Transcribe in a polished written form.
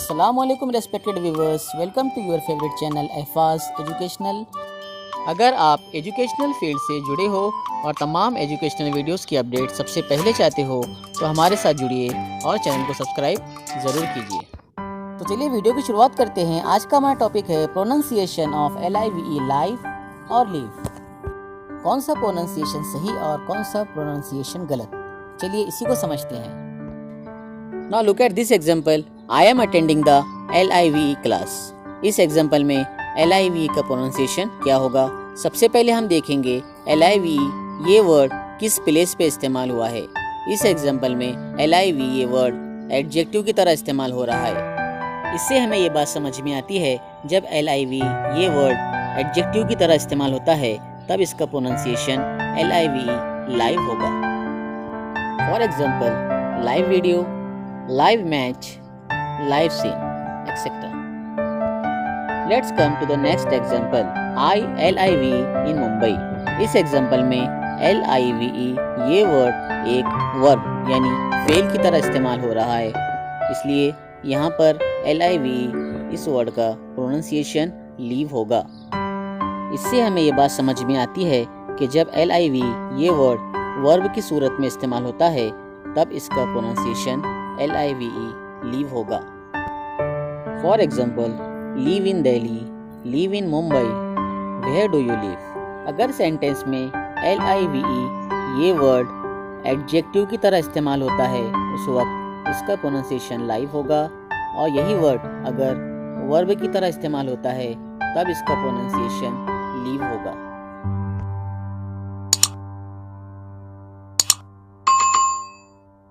अस्सलामुअलैकुम respected viewers, welcome to your favourite channel Ehfaz educational. अगर आप एजुकेशनल फील्ड से जुड़े हो और तमाम एजुकेशनल वीडियोस की अपडेट सबसे पहले चाहते हो तो हमारे साथ जुड़िए और चैनल को सब्सक्राइब ज़रूर कीजिए। तो चलिए वीडियो की शुरुआत करते हैं। आज का हमारा टॉपिक है प्रोनाउंसिएशन ऑफ LIVE लाइव और लीव। कौन सा प्रोनाउंसिएशन सही और कौन सा प्रोनाउंसिएशन गलत, चलिए इसी को समझते हैं। Now look at this example. I am attending the LIVE class. इस एग्जाम्पल में LIVE का प्रोनाउंसिएशन क्या होगा। सबसे पहले हम देखेंगे LIVE ये वर्ड किस प्लेस पे इस्तेमाल हुआ है। इस एग्जाम्पल में LIVE ये वर्ड एडजेक्टिव की तरह इस्तेमाल हो रहा है। इससे हमें ये बात समझ में आती है जब LIVE ये वर्ड एडजेक्टिव की तरह इस्तेमाल होता है तब इसका प्रोनाउंसिएशन LIVE लाइव होगा। For example live video, live match, live scene, etc. Let's come to the next example. I live in Mumbai. इस एग्जाम्पल में LIVE ये वर्ड एक वर्ब यानी फेल की तरह इस्तेमाल हो रहा है, इसलिए यहाँ पर LIVE इस वर्ड का प्रोनाउंसिएशन लीव होगा। इससे हमें ये बात समझ में आती है कि जब LIVE ये वर्ड वर्ब की सूरत में इस्तेमाल होता है तब इसका प्रोनाउंसिएशन LIVE लीव होगा। For example live in Delhi, live in Mumbai, where do you live. अगर सेंटेंस में LIVE ये वर्ड एडजेक्टिव की तरह इस्तेमाल होता है उस वक्त इसका प्रोनाउंसिएशन लाइव होगा, और यही वर्ड अगर वर्ब की तरह इस्तेमाल होता है तब इसका प्रोनाउंसिएशन लीव होगा।